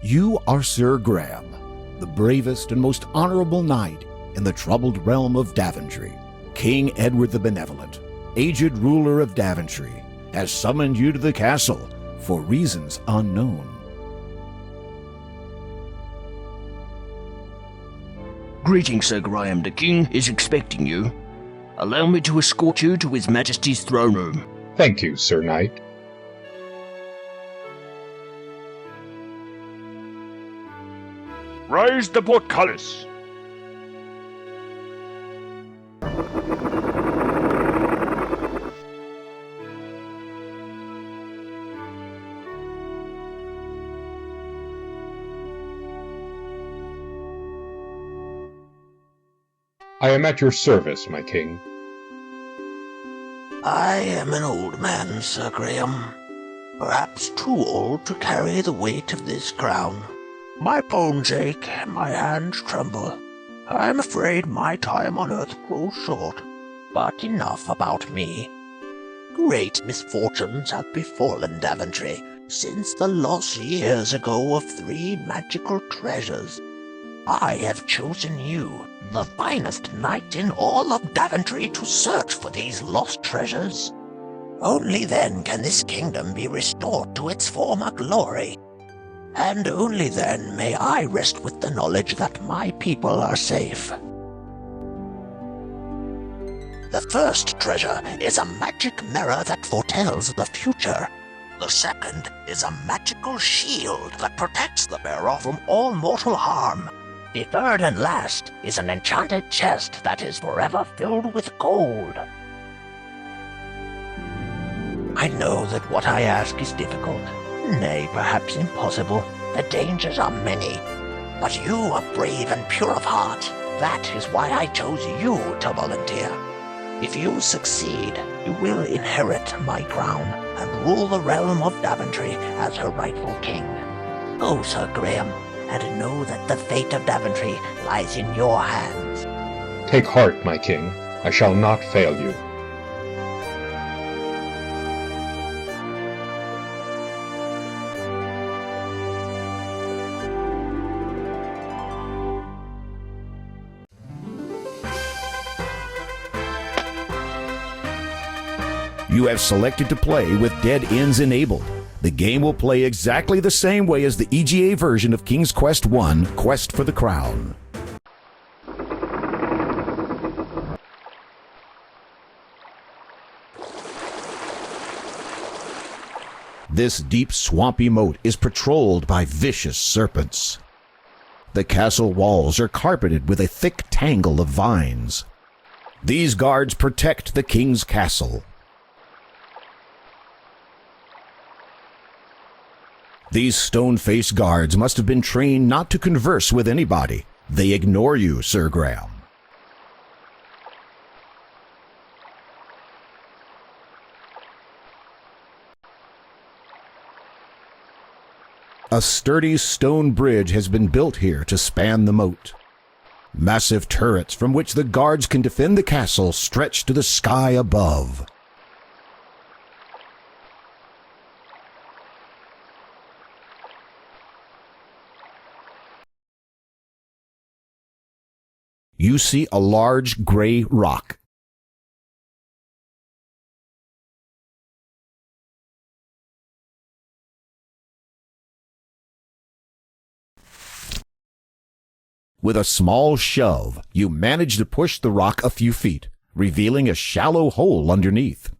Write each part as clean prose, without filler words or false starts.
You are Sir Graham, the bravest and most honorable knight in the troubled realm of Daventry. King Edward the Benevolent, aged ruler of Daventry, has summoned you to the castle for reasons unknown. Greetings, Sir Graham. The King is expecting you. Allow me to escort you to His Majesty's throne room. Thank you, Sir Knight. Raise the portcullis. I am at your service, my king. I am an old man, Sir Graham. Perhaps too old to carry the weight of this crown. My bones ache, and my hands tremble. I am afraid my time on earth grows short. But enough about me. Great misfortunes have befallen Daventry since the loss years ago of 3 magical treasures. I have chosen you, the finest knight in all of Daventry, to search for these lost treasures. Only then can this kingdom be restored to its former glory. And only then may I rest with the knowledge that my people are safe. The first treasure is a magic mirror that foretells the future. The second is a magical shield that protects the bearer from all mortal harm. The third and last is an enchanted chest that is forever filled with gold. I know that what I ask is difficult, nay, perhaps impossible. The dangers are many, but you are brave and pure of heart. That is why I chose you to volunteer. If you succeed, you will inherit my crown and rule the realm of Daventry as her rightful king. Go, Sir Graham, and know that the fate of Daventry lies in your hands. Take heart, my king. I shall not fail you. You have selected to play with dead ends enabled. The game will play exactly the same way as the VGA version of King's Quest I, Quest for the Crown. This deep swampy moat is patrolled by vicious serpents. The castle walls are carpeted with a thick tangle of vines. These guards protect the king's castle. These stone-faced guards must have been trained not to converse with anybody. They ignore you, Sir Graham. A sturdy stone bridge has been built here to span the moat. Massive turrets from which the guards can defend the castle stretch to the sky above. You see a large gray rock. With a small shove, you manage to push the rock a few feet, revealing a shallow hole underneath.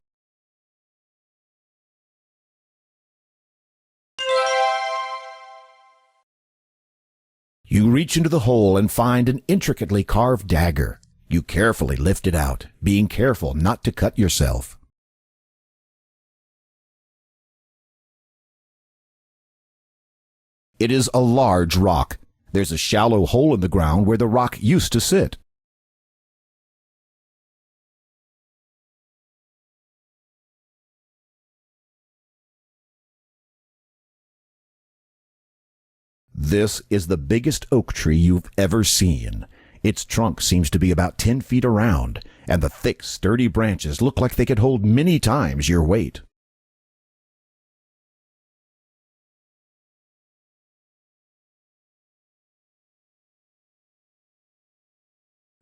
You reach into the hole and find an intricately carved dagger. You carefully lift it out, being careful not to cut yourself. It is a large rock. There's a shallow hole in the ground where the rock used to sit. This is the biggest oak tree you've ever seen. Its trunk seems to be about 10 feet around, and the thick, sturdy branches look like they could hold many times your weight.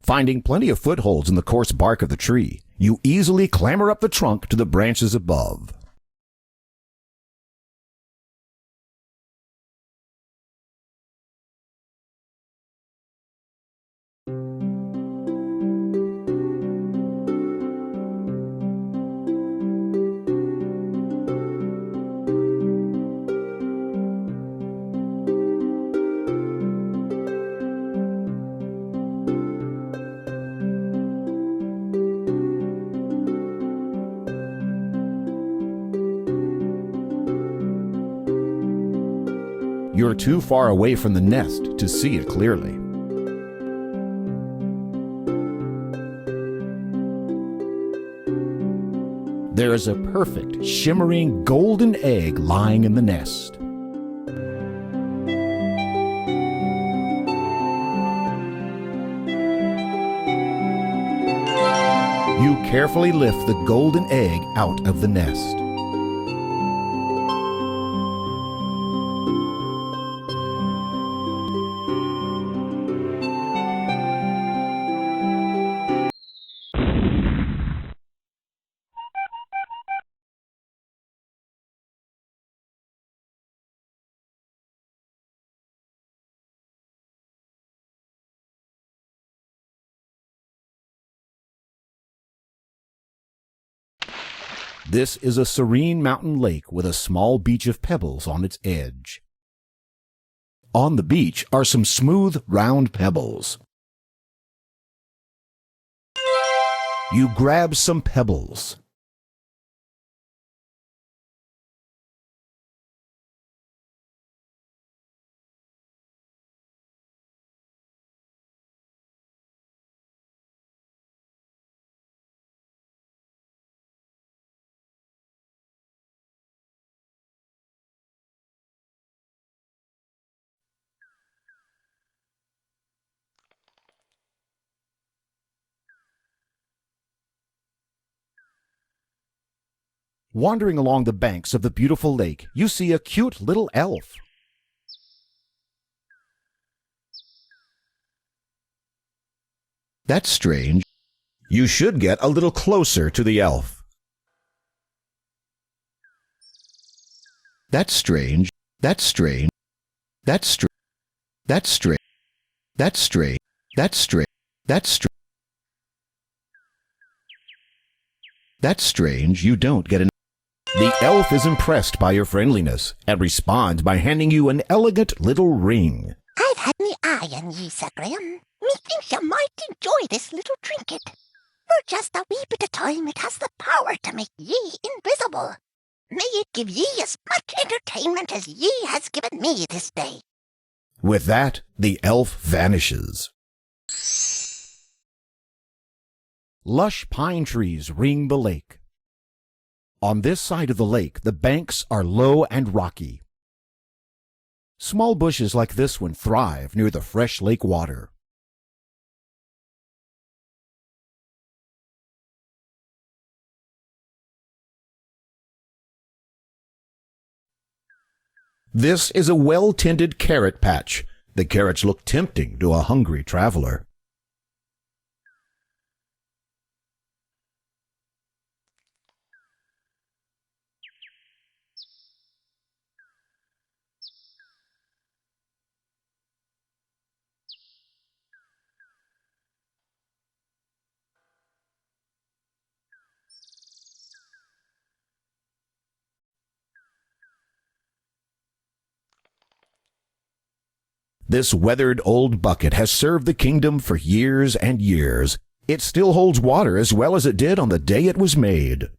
Finding plenty of footholds in the coarse bark of the tree, you easily clamber up the trunk to the branches above. You're too far away from the nest to see it clearly. There is a perfect, shimmering golden egg lying in the nest. You carefully lift the golden egg out of the nest. This is a serene mountain lake with a small beach of pebbles on its edge. On the beach are some smooth, round pebbles. You grab some pebbles. Wandering along the banks of the beautiful lake, you see a cute little elf. That's strange. You should get a little closer to the elf. That's strange. That's strange. That's strange. That's strange. That's strange. That's strange. That's strange. That's strange. You don't get an... The elf is impressed by your friendliness and responds by handing you an elegant little ring. I've had me eye on ye, Sir Graham. Methinks you might enjoy this little trinket. For just a wee bit of time it has the power to make ye invisible. May it give ye as much entertainment as ye has given me this day. With that, the elf vanishes. Lush pine trees ring the lake. On this side of the lake, the banks are low and rocky. Small bushes like this one thrive near the fresh lake water. This is a well-tended carrot patch. The carrots look tempting to a hungry traveler. This weathered old bucket has served the kingdom for years and years. It still holds water as well as it did on the day it was made.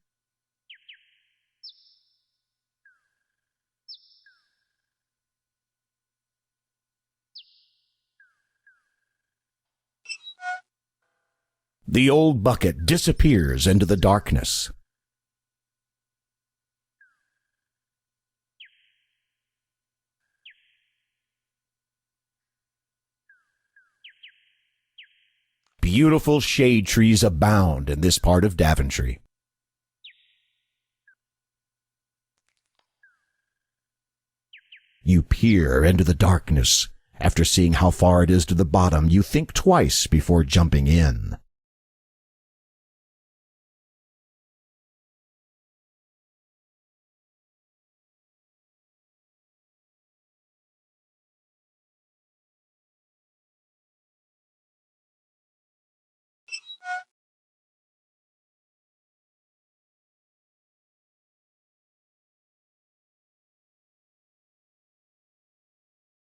The old bucket disappears into the darkness. Beautiful shade trees abound in this part of Daventry. You peer into the darkness After seeing how far it is to the bottom, you think twice before jumping in.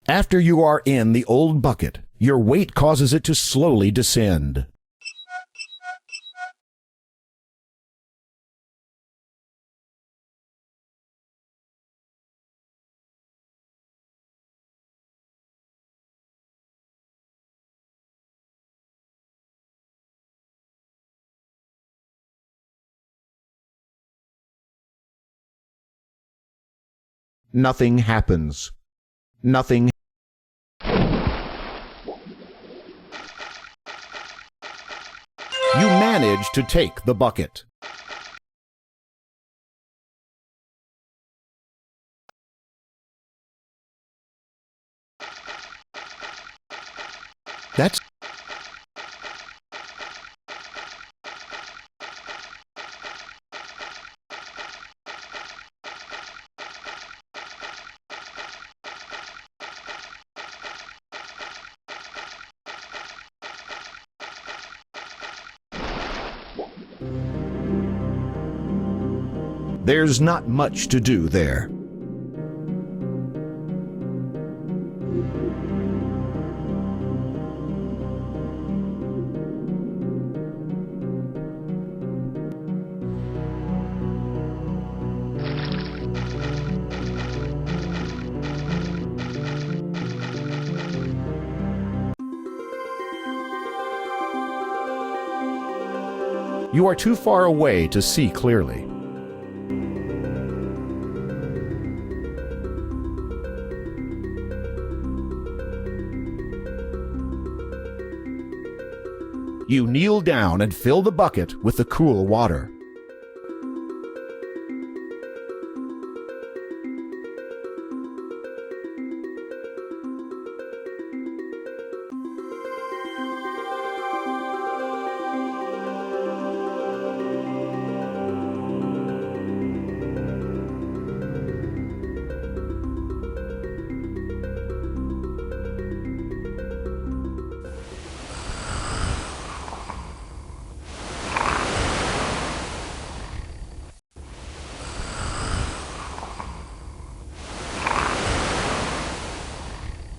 After you are in the old bucket, your weight causes it to slowly descend. Nothing happens. Nothing. You manage to take the bucket. That's There's not much to do there. You are too far away to see clearly. You kneel down and fill the bucket with the cool water.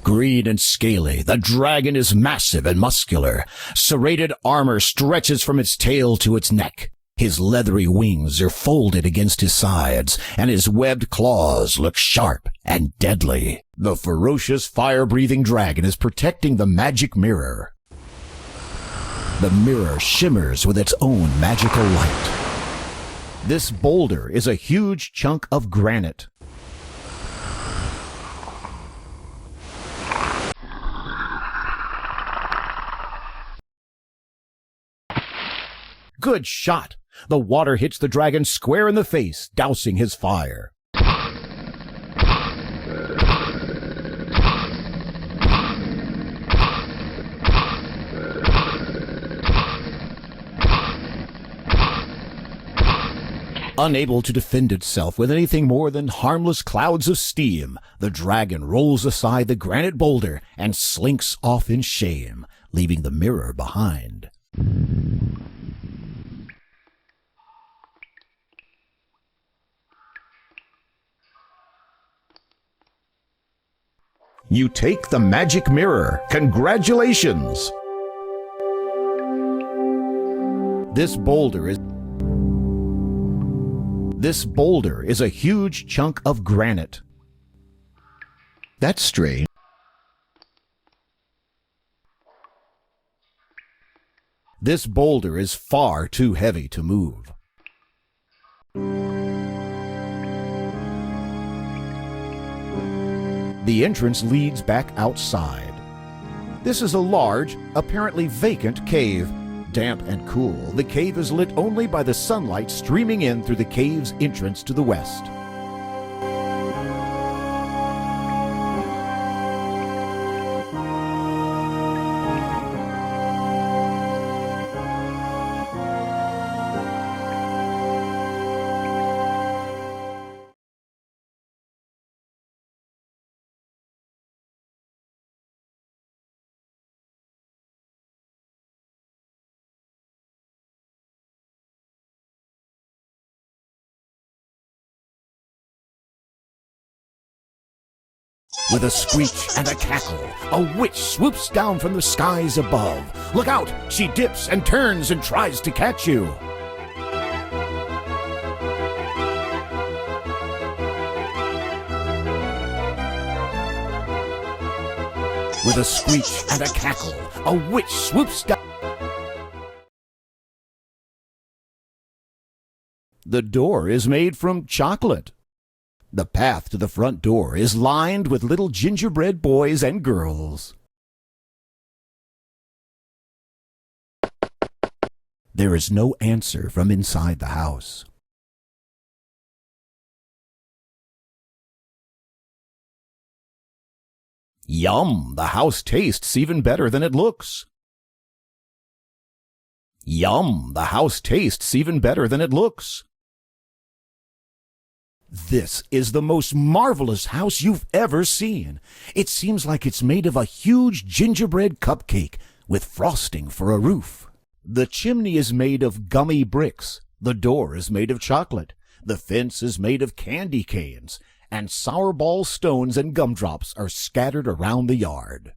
Green and scaly, the dragon is massive and muscular. Serrated armor stretches from its tail to its neck. His leathery wings are folded against his sides, and his webbed claws look sharp and deadly. The ferocious, fire-breathing dragon is protecting the magic mirror. The mirror shimmers with its own magical light. This boulder is a huge chunk of granite. Good shot! The water hits the dragon square in the face, dousing his fire. Unable to defend itself with anything more than harmless clouds of steam, the dragon rolls aside the granite boulder and slinks off in shame, leaving the mirror behind. You take the magic mirror. Congratulations! This boulder is a huge chunk of granite. That's strange. This boulder is far too heavy to move. The entrance leads back outside. This is a large, apparently vacant cave. Damp and cool, the cave is lit only by the sunlight streaming in through the cave's entrance to the west. With a screech and a cackle, a witch swoops down from the skies above. Look out! She dips and turns and tries to catch you. With a screech and a cackle, a witch swoops down. The door is made from chocolate. The path to the front door is lined with little gingerbread boys and girls. There is no answer from inside the house. Yum! The house tastes even better than it looks. Yum! The house tastes even better than it looks. This is the most marvelous house you've ever seen. It seems like it's made of a huge gingerbread cupcake with frosting for a roof. The chimney is made of gummy bricks. The door is made of chocolate. The fence is made of candy canes. And sourball stones and gumdrops are scattered around the yard.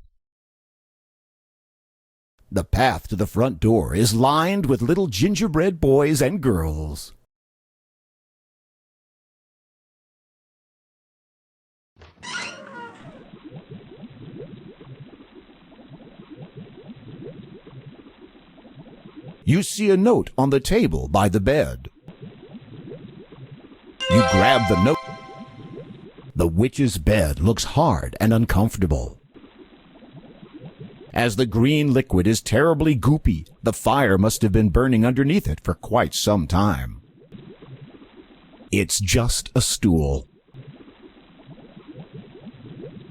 The path to the front door is lined with little gingerbread boys and girls. You see a note on the table by the bed. You grab the note. The witch's bed looks hard and uncomfortable. As the green liquid is terribly goopy, the fire must have been burning underneath it for quite some time. It's just a stool.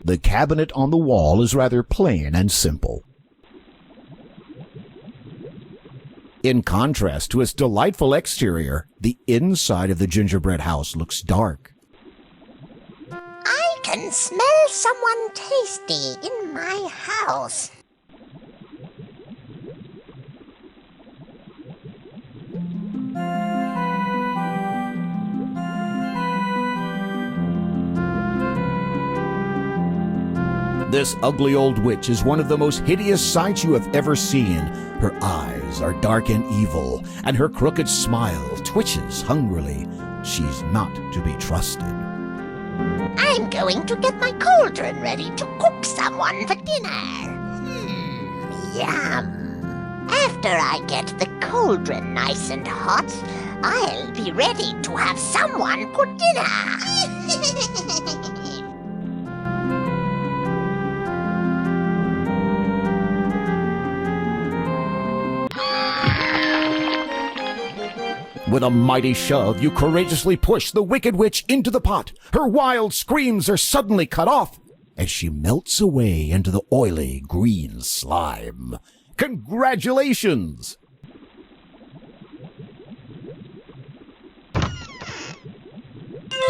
The cabinet on the wall is rather plain and simple. In contrast to its delightful exterior, the inside of the gingerbread house looks dark. I can smell someone tasty in my house. This ugly old witch is one of the most hideous sights you have ever seen. Her eyes are dark and evil, and her crooked smile twitches hungrily. She's not to be trusted. I'm going to get my cauldron ready to cook someone for dinner. Yum. After I get the cauldron nice and hot, I'll be ready to have someone for dinner. With a mighty shove, you courageously push the wicked witch into the pot. Her wild screams are suddenly cut off as she melts away into the oily green slime. Congratulations!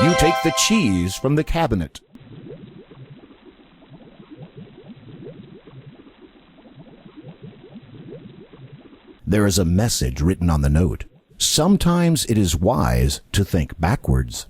You take the cheese from the cabinet. There is a message written on the note. Sometimes it is wise to think backwards.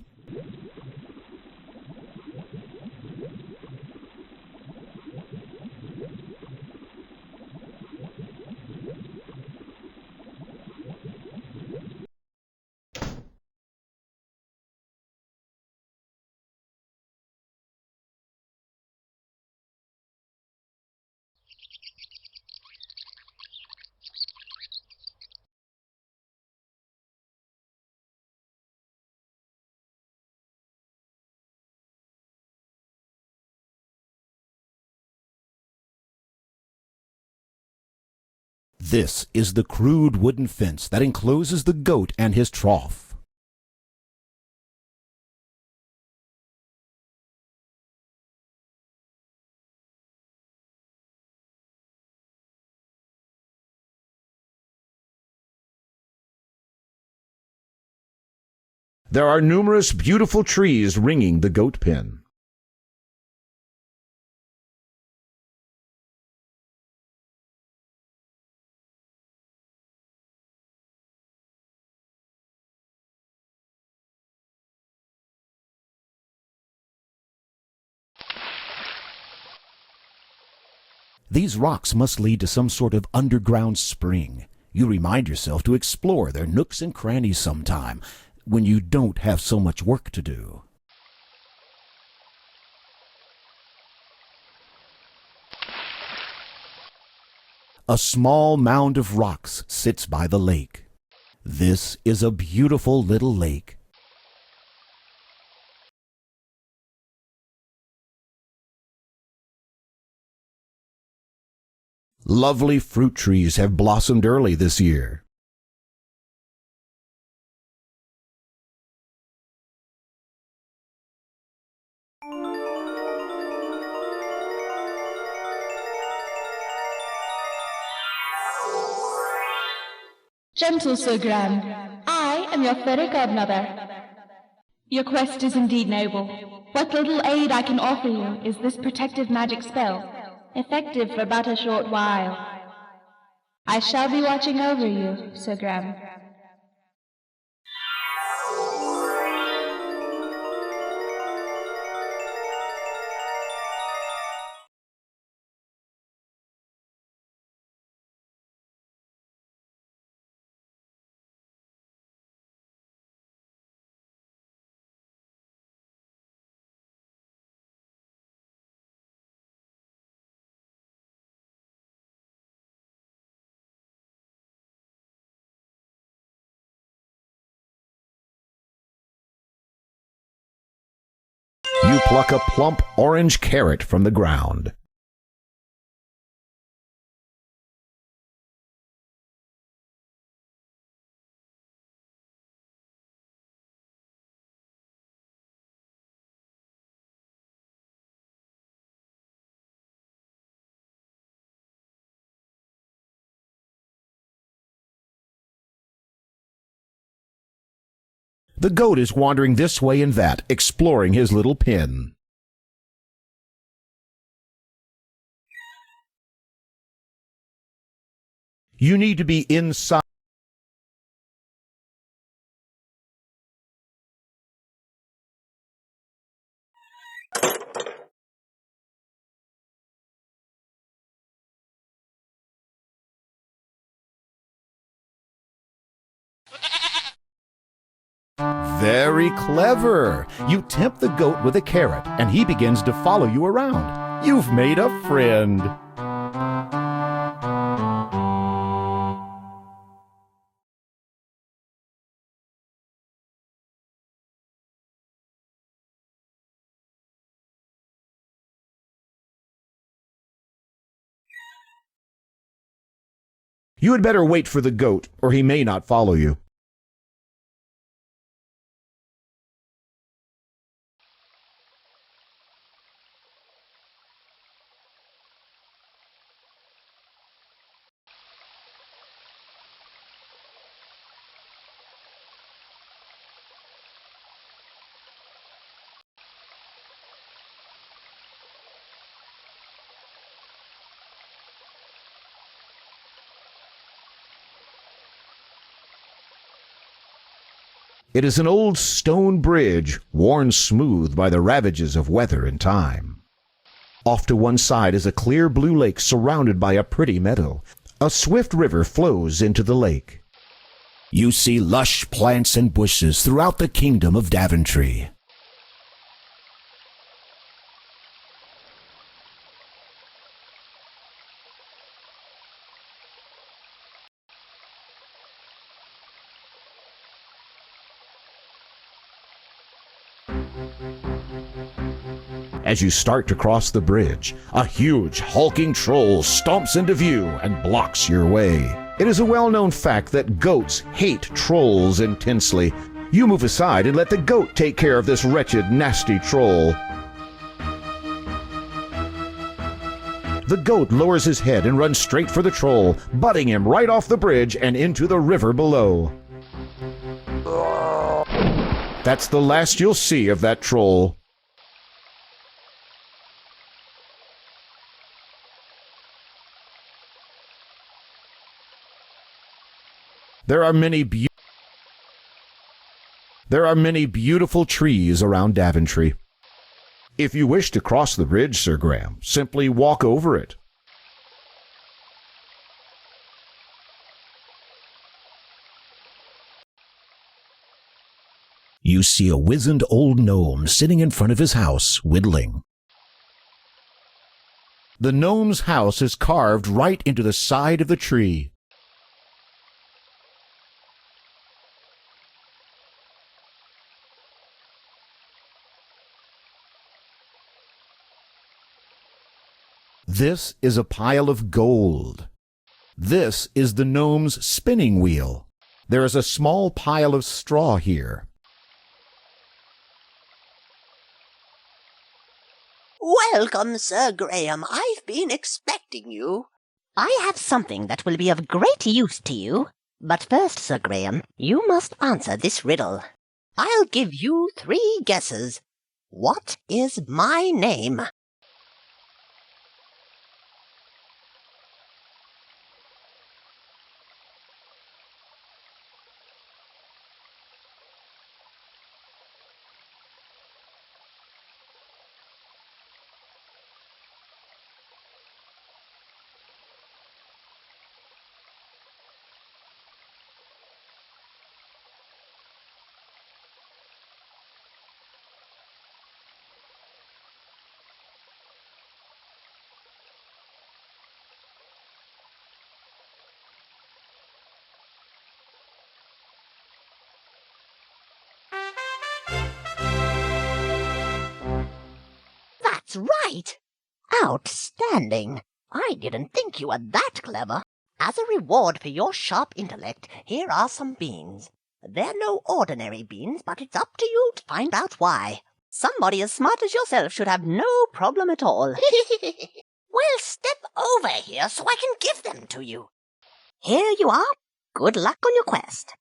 This is the crude wooden fence that encloses the goat and his trough. There are numerous beautiful trees ringing the goat pen. These rocks must lead to some sort of underground spring. You remind yourself to explore their nooks and crannies sometime when you don't have so much work to do. A small mound of rocks sits by the lake. This is a beautiful little lake. Lovely fruit trees have blossomed early this year. Gentle Sir Graham, I am your fairy godmother. Your quest is indeed noble. What little aid I can offer you is this protective magic spell, effective for but a short while. I shall be watching over you, Sir Graham. You pluck a plump orange carrot from the ground. The goat is wandering this way and that, exploring his little pen. You need to be inside. Very clever! You tempt the goat with a carrot, and he begins to follow you around. You've made a friend! You had better wait for the goat, or he may not follow you. It is an old stone bridge, worn smooth by the ravages of weather and time. Off to one side is a clear blue lake surrounded by a pretty meadow. A swift river flows into the lake. You see lush plants and bushes throughout the kingdom of Daventry. As you start to cross the bridge, a huge, hulking troll stomps into view and blocks your way. It is a well-known fact that goats hate trolls intensely. You move aside and let the goat take care of this wretched, nasty troll. The goat lowers his head and runs straight for the troll, butting him right off the bridge and into the river below. That's the last you'll see of that troll. There are many beautiful trees around Daventry. If you wish to cross the bridge, Sir Graham, simply walk over it. You see a wizened old gnome sitting in front of his house, whittling. The gnome's house is carved right into the side of the tree. This is a pile of gold. This is the gnome's spinning wheel. There is a small pile of straw here. Welcome, Sir Graham. I've been expecting you. I have something that will be of great use to you. But first, Sir Graham, you must answer this riddle. I'll give you 3 guesses. What is my name? That's right! Outstanding! I didn't think you were that clever. As a reward for your sharp intellect, here are some beans. They're no ordinary beans, but it's up to you to find out why. Somebody as smart as yourself should have no problem at all. Well, step over here so I can give them to you. Here you are. Good luck on your quest.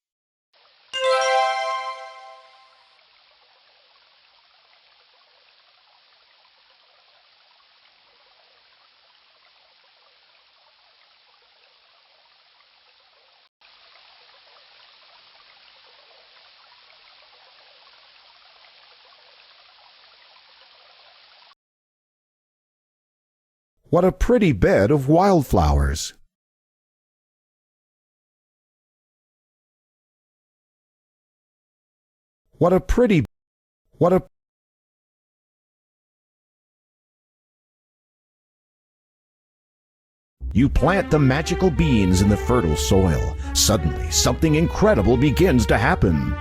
What a pretty bed of wildflowers! What a You plant the magical beans in the fertile soil. Suddenly, something incredible begins to happen.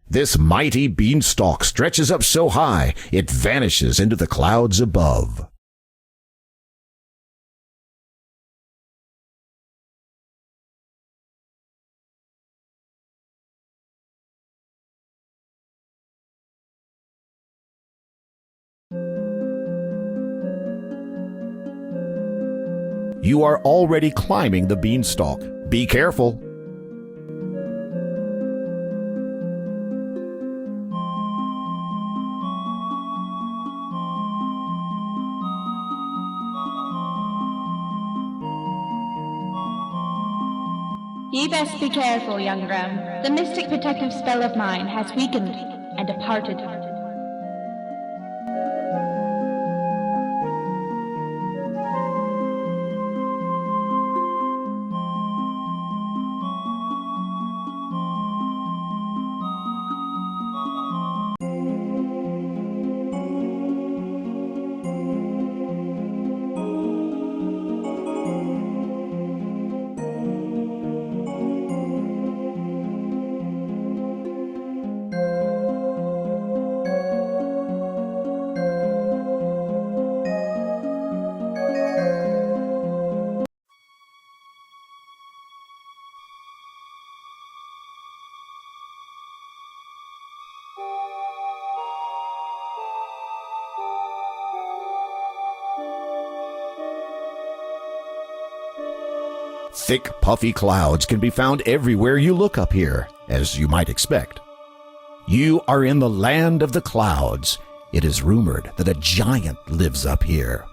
This mighty beanstalk stretches up so high, it vanishes into the clouds above. You are already climbing the beanstalk. Be careful. Ye best be careful, young Graham. The mystic protective spell of mine has weakened and departed. Thick, puffy clouds can be found everywhere you look up here, as you might expect. You are in the land of the clouds. It is rumored that a giant lives up here.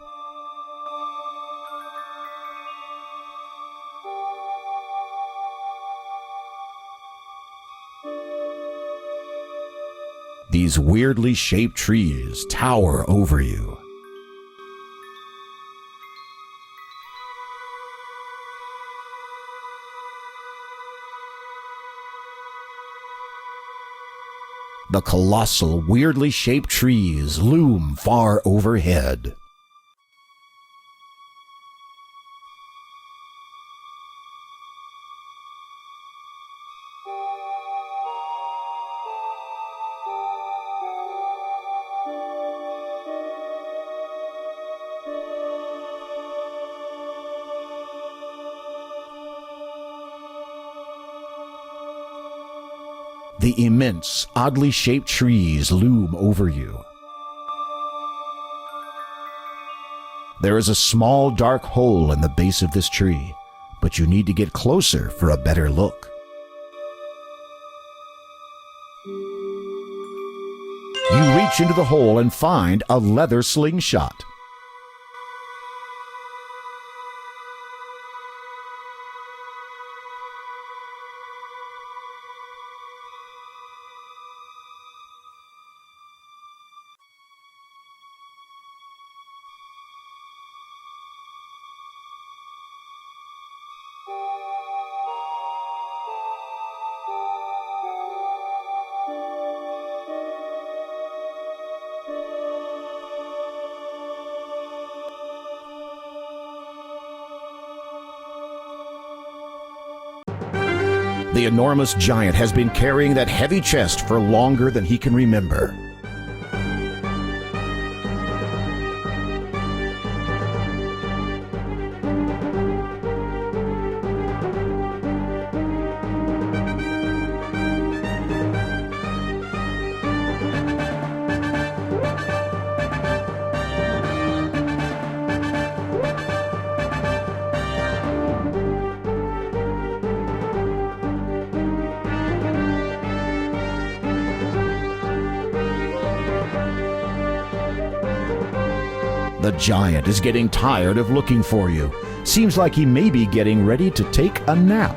These weirdly shaped trees tower over you. The colossal, weirdly shaped trees loom far overhead. The immense, oddly shaped trees loom over you. There is a small, dark hole in the base of this tree, but you need to get closer for a better look. You reach into the hole and find a leather slingshot. The enormous giant has been carrying that heavy chest for longer than he can remember. The giant is getting tired of looking for you. Seems like he may be getting ready to take a nap.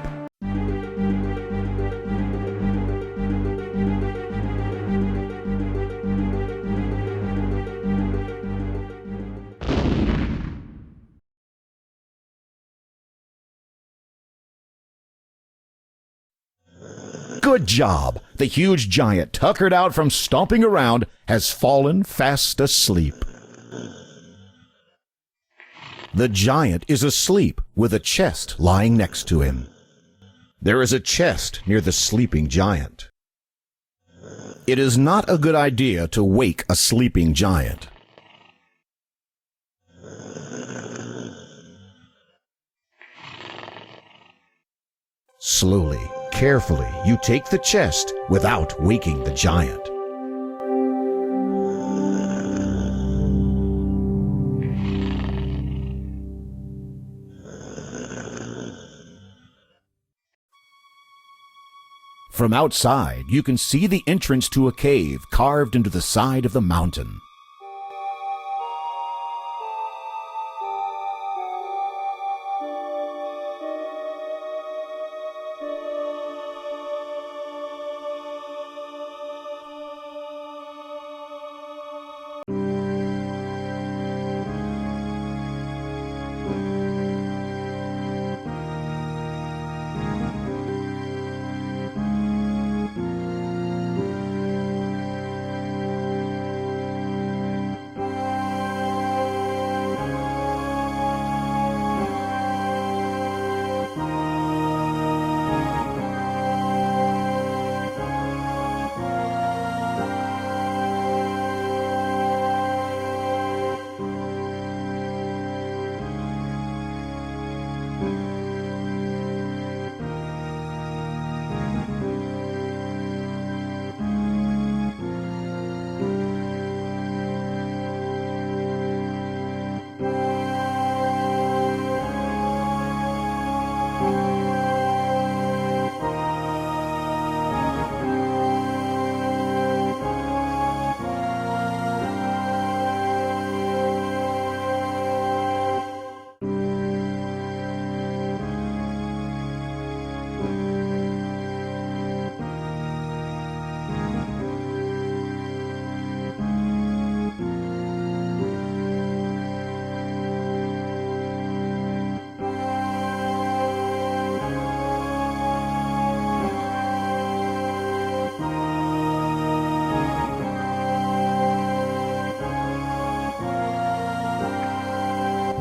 Good job! The huge giant, tuckered out from stomping around, has fallen fast asleep. The giant is asleep with a chest lying next to him. There is a chest near the sleeping giant. It is not a good idea to wake a sleeping giant. Slowly, carefully, you take the chest without waking the giant. From outside, you can see the entrance to a cave carved into the side of the mountain.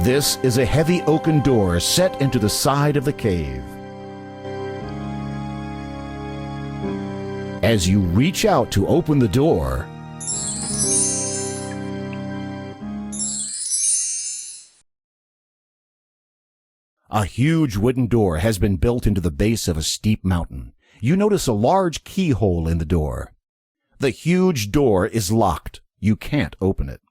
This is a heavy oaken door set into the side of the cave. As you reach out to open the door, a huge wooden door has been built into the base of a steep mountain. You notice a large keyhole in the door. The huge door is locked. You can't open it.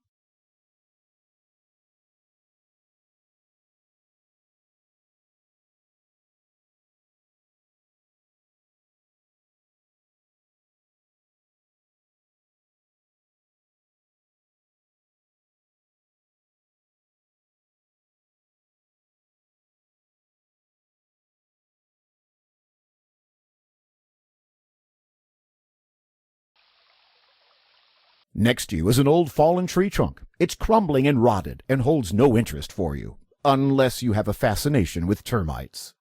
Next to you is an old fallen tree trunk. It's crumbling and rotted and holds no interest for you, unless you have a fascination with termites.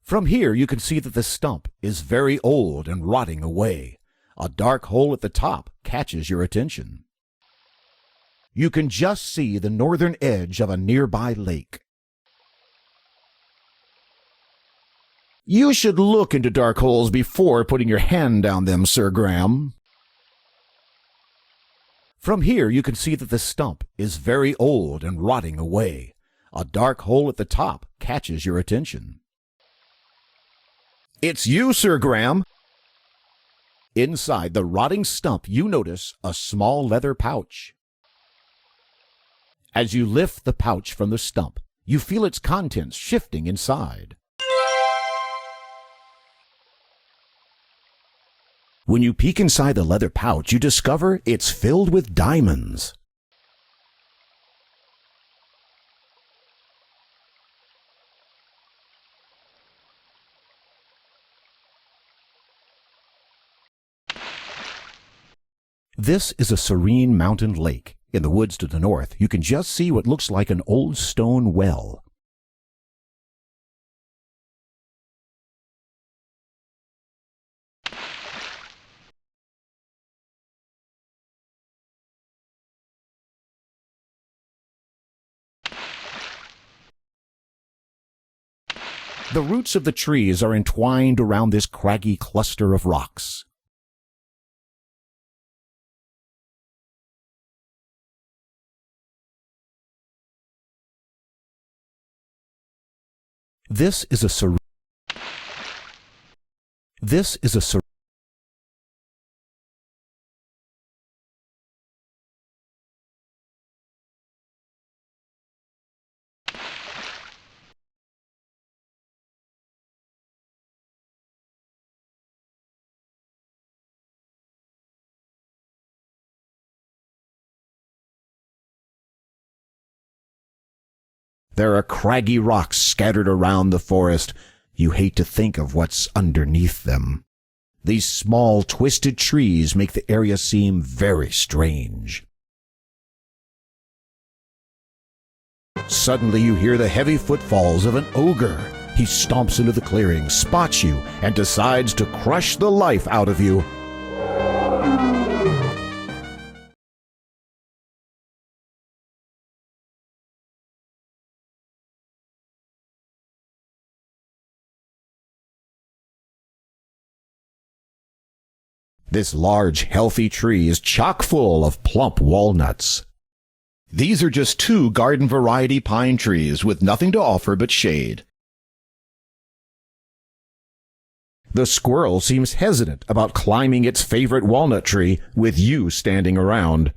From here you can see that the stump is very old and rotting away. A dark hole at the top catches your attention. You can just see the northern edge of a nearby lake. You should look into dark holes before putting your hand down them, Sir Graham. From here you can see that the stump is very old and rotting away. A dark hole at the top catches your attention. It's you, Sir Graham. Inside the rotting stump you notice a small leather pouch. As you lift the pouch from the stump, you feel its contents shifting inside. When you peek inside the leather pouch, you discover it's filled with diamonds. This is a serene mountain lake. In the woods to the north, you can just see what looks like an old stone well. The roots of the trees are entwined around this craggy cluster of rocks. This is a There are craggy rocks scattered around the forest. You hate to think of what's underneath them. These small, twisted trees make the area seem very strange. Suddenly you hear the heavy footfalls of an ogre. He stomps into the clearing, spots you, and decides to crush the life out of you. This large, healthy tree is chock full of plump walnuts. These are just 2 garden variety pine trees with nothing to offer but shade. The squirrel seems hesitant about climbing its favorite walnut tree with you standing around.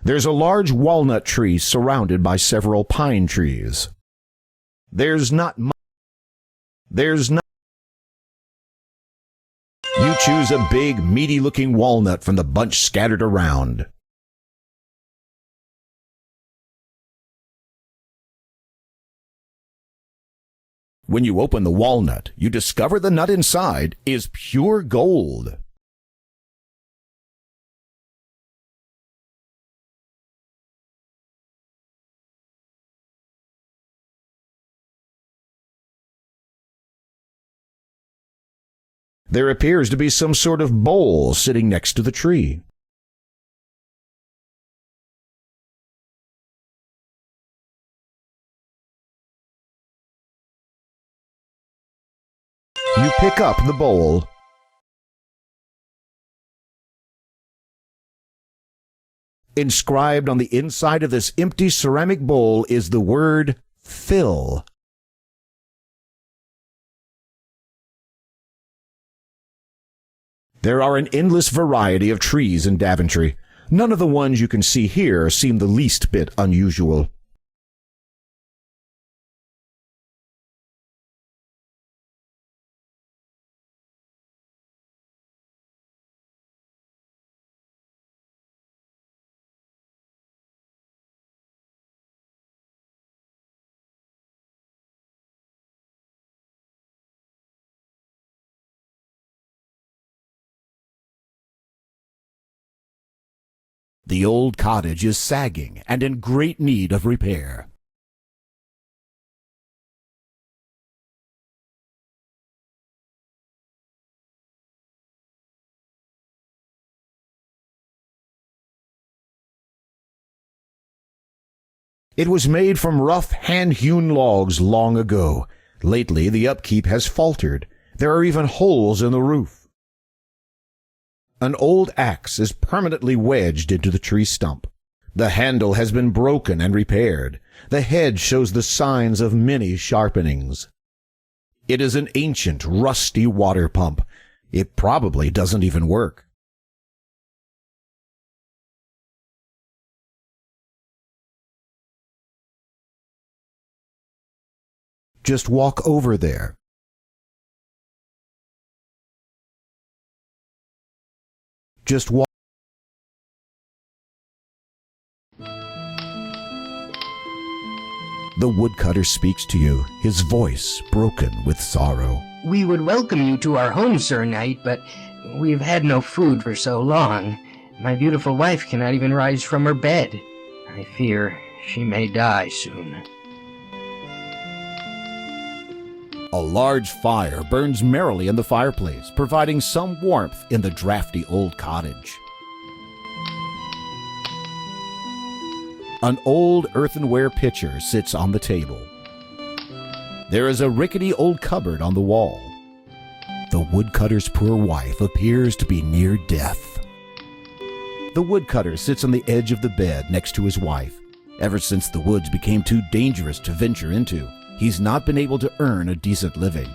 There's a large walnut tree surrounded by several pine trees. You choose a big, meaty-looking walnut from the bunch scattered around. When you open the walnut, you discover the nut inside is pure gold. There appears to be some sort of bowl sitting next to the tree. pick up the bowl. Inscribed on the inside of this empty ceramic bowl is the word fill. There are an endless variety of trees in Daventry. None of the ones you can see here seem the least bit unusual. The old cottage is sagging and in great need of repair. It was made from rough, hand-hewn logs long ago. Lately, the upkeep has faltered. There are even holes in the roof. An old axe is permanently wedged into the tree stump. The handle has been broken and repaired. The head shows the signs of many sharpenings. It is an ancient, rusty water pump. It probably doesn't even work. Just walk over there. Just walk. The woodcutter speaks to you, his voice broken with sorrow. We would welcome you to our home, Sir Knight, but we've had no food for so long. My beautiful wife cannot even rise from her bed. I fear she may die soon. A large fire burns merrily in the fireplace, providing some warmth in the drafty old cottage. An old earthenware pitcher sits on the table. There is a rickety old cupboard on the wall. The woodcutter's poor wife appears to be near death. The woodcutter sits on the edge of the bed next to his wife. Ever since the woods became too dangerous to venture into, he's not been able to earn a decent living.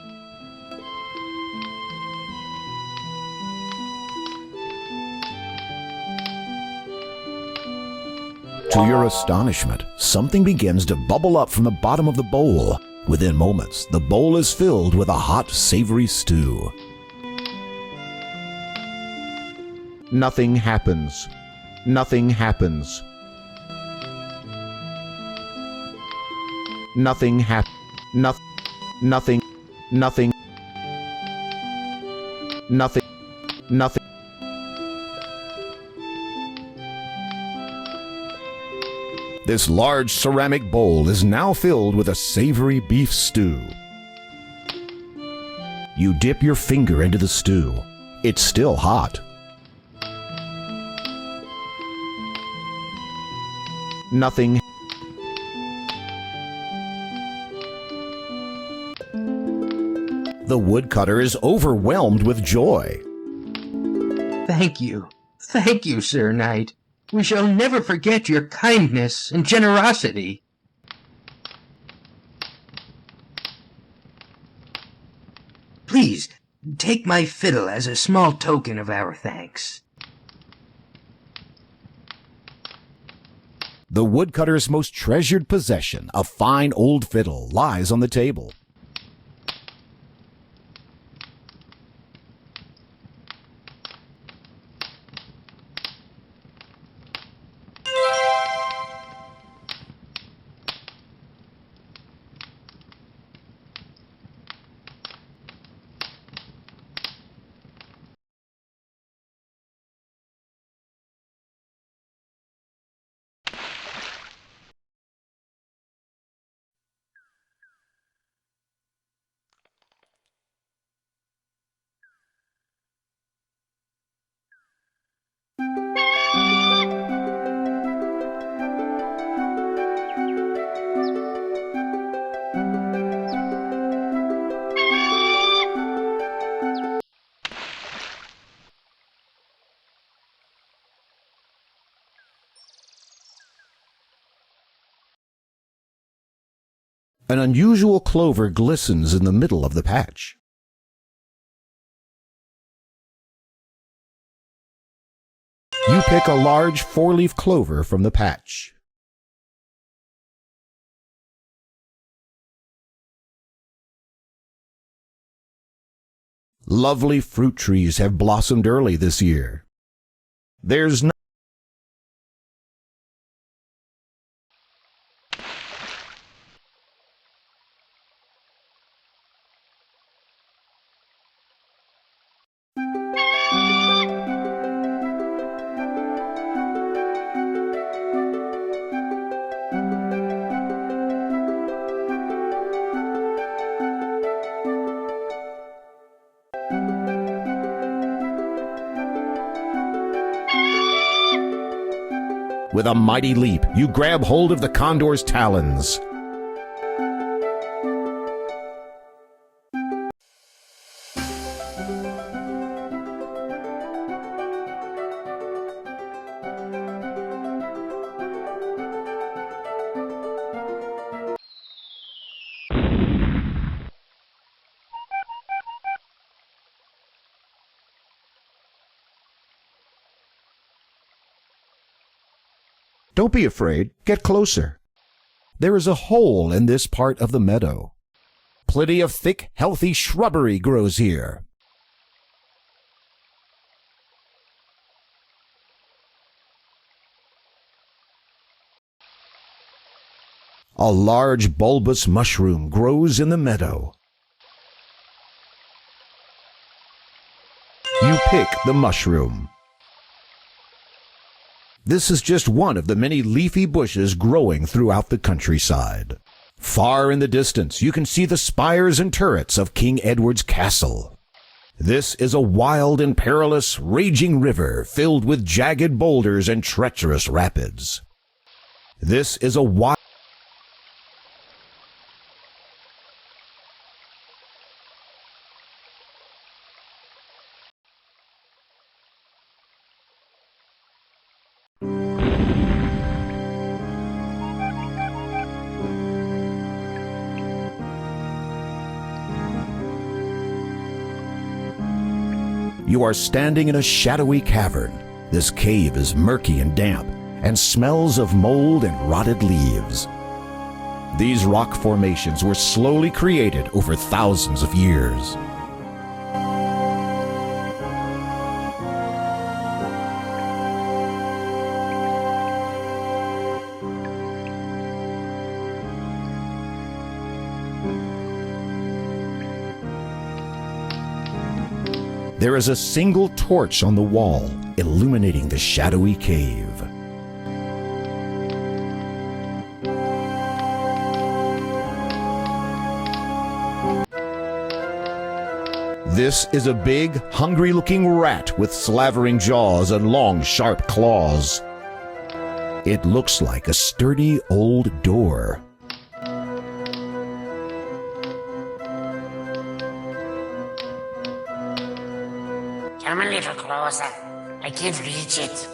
To your astonishment, something begins to bubble up from the bottom of the bowl. Within moments, the bowl is filled with a hot, savory stew. Nothing happens. Nothing happens. Nothing happens. Nothing. Nothing. Nothing. Nothing. This large ceramic bowl is now filled with a savory beef stew. You dip your finger into the stew. It's still hot. Nothing. The woodcutter is overwhelmed with joy. Thank you. Thank you, Sir Knight. We shall never forget your kindness and generosity. Please, take my fiddle as a small token of our thanks. The woodcutter's most treasured possession, a fine old fiddle, lies on the table. An unusual clover glistens in the middle of the patch. You pick a large four-leaf clover from the patch. Lovely fruit trees have blossomed early this year. There's no With a mighty leap, you grab hold of the condor's talons. Don't be afraid. Get closer. There is a hole in this part of the meadow. Plenty of thick, healthy shrubbery grows here. A large bulbous mushroom grows in the meadow. You pick the mushroom. This is just one of the many leafy bushes growing throughout the countryside. Far in the distance, you can see the spires and turrets of King Edward's castle. This is a wild and perilous, raging river filled with jagged boulders and treacherous rapids. This is a wild You are standing in a shadowy cavern. This cave is murky and damp and smells of mold and rotted leaves. These rock formations were slowly created over thousands of years. There is a single torch on the wall, illuminating the shadowy cave. This is a big, hungry-looking rat with slavering jaws and long, sharp claws. It looks like a sturdy old door. Come a little closer. I can't reach it.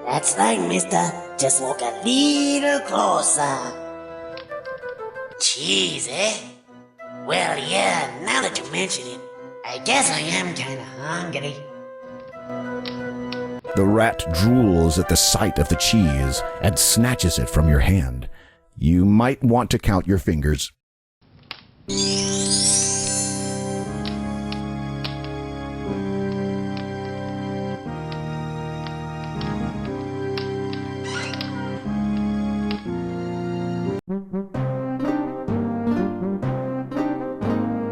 That's right, mister. Just walk a little closer. Cheese, eh? Well, yeah, now that you mention it, I guess I am kinda hungry. The rat drools at the sight of the cheese and snatches it from your hand. You might want to count your fingers.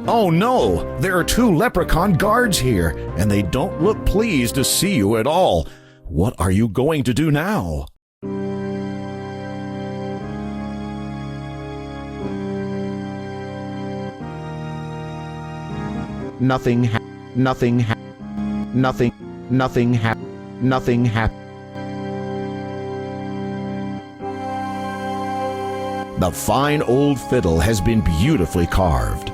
Oh no! There are two leprechaun guards here, and they don't look pleased to see you at all. What are you going to do now? Nothing happened. The fine old fiddle has been beautifully carved.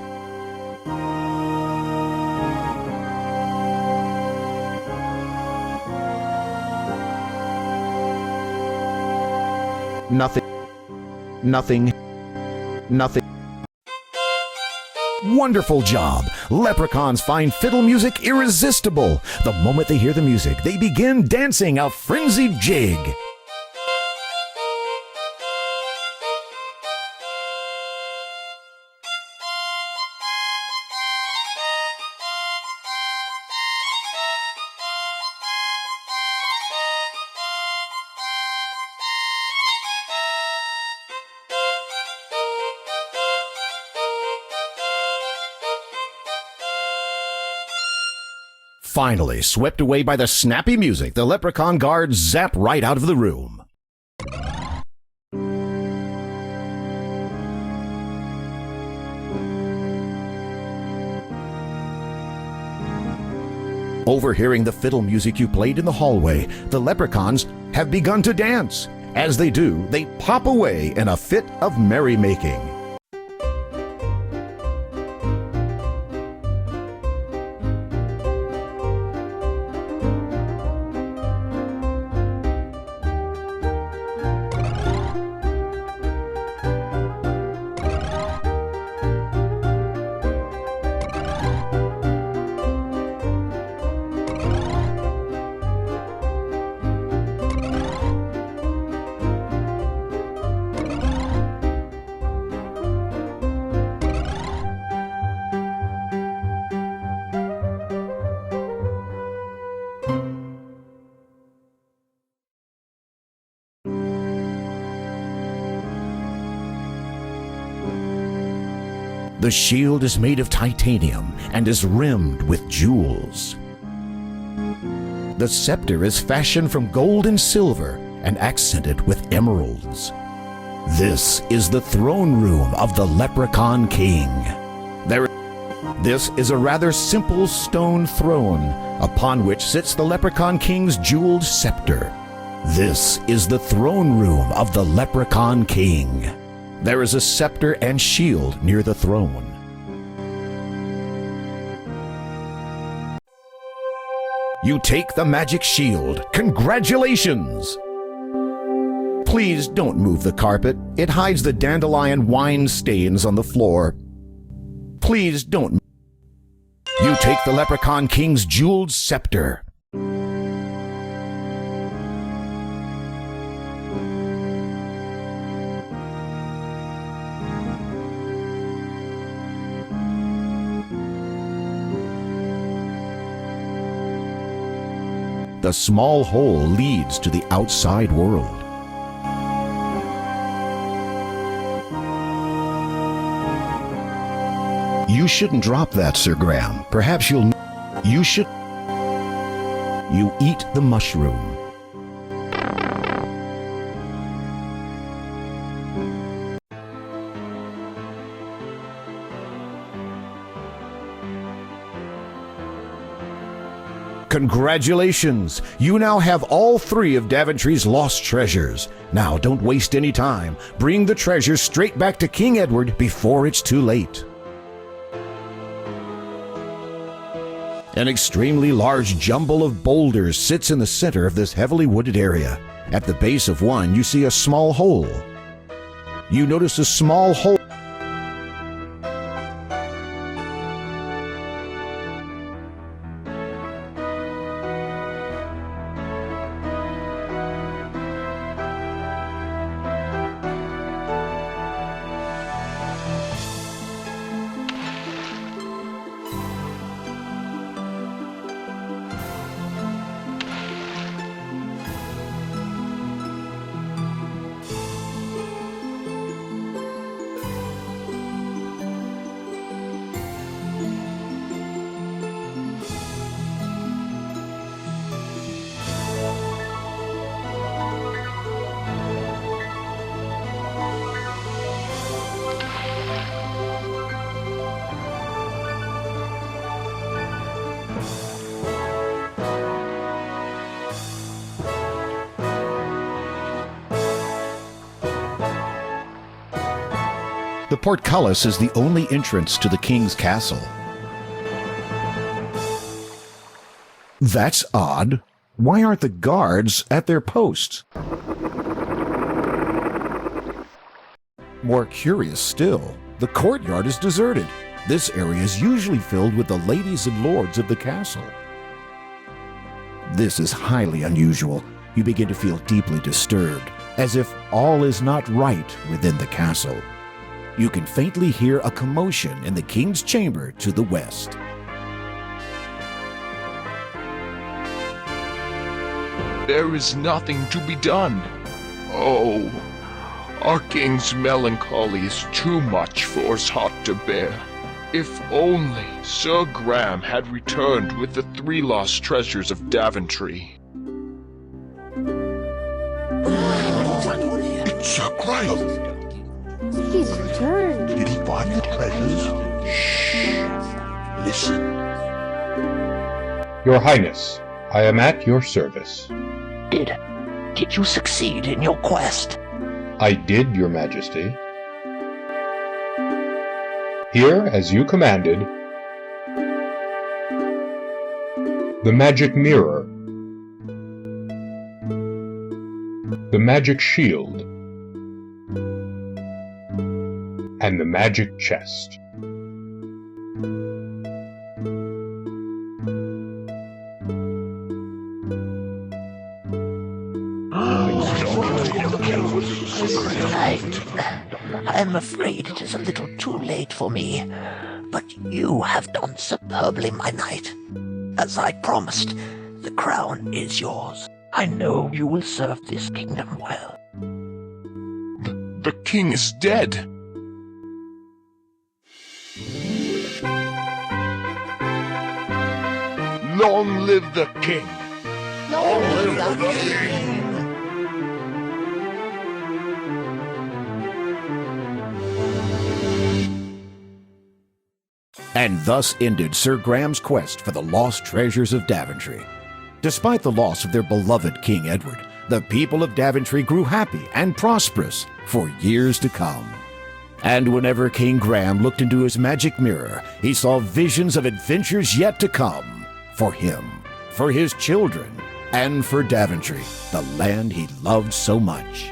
Nothing. Nothing. Nothing. Wonderful job! Leprechauns find fiddle music irresistible. The moment they hear the music, they begin dancing a frenzied jig. Finally, swept away by the snappy music, the leprechaun guards zap right out of the room. Overhearing the fiddle music you played in the hallway, the leprechauns have begun to dance. As they do, they pop away in a fit of merrymaking. The shield is made of titanium and is rimmed with jewels. The scepter is fashioned from gold and silver and accented with emeralds. This is the throne room of the Leprechaun King. This is a rather simple stone throne upon which sits the Leprechaun King's jeweled scepter. This is the throne room of the Leprechaun King. There is a scepter and shield near the throne. You take the magic shield. Congratulations! Please don't move the carpet. It hides the dandelion wine stains on the floor. Please don't. You take the Leprechaun King's jeweled scepter. The small hole leads to the outside world. You shouldn't drop that, Sir Graham. Perhaps you should. You eat the mushroom. Congratulations! You now have all 3 of Daventry's lost treasures. Now, don't waste any time. Bring the treasures straight back to King Edward before it's too late. An extremely large jumble of boulders sits in the center of this heavily wooded area. At the base of one, you see a small hole. You notice a small hole. The portcullis is the only entrance to the king's castle. That's odd. Why aren't the guards at their posts? More curious still, the courtyard is deserted. This area is usually filled with the ladies and lords of the castle. This is highly unusual. You begin to feel deeply disturbed, as if all is not right within the castle. You can faintly hear a commotion in the king's chamber to the west. There is nothing to be done. Oh, our king's melancholy is too much for us hot to bear. If only Sir Graham had returned with the 3 lost treasures of Daventry. It's Sir Graham. He's returned. Did he find the treasures? Shh. Listen. Your Highness, I am at your service. Did you succeed in your quest? I did, Your Majesty. Here, as you commanded, the magic mirror, the magic shield, and the magic chest. I'm afraid it is a little too late for me, but you have done superbly, my knight. As I promised, the crown is yours. I know you will serve this kingdom well. The king is dead. Long live the king! Long live the king! And thus ended Sir Graham's quest for the lost treasures of Daventry. Despite the loss of their beloved King Edward, the people of Daventry grew happy and prosperous for years to come. And whenever King Graham looked into his magic mirror, he saw visions of adventures yet to come for him, for his children, and for Daventry, the land he loved so much.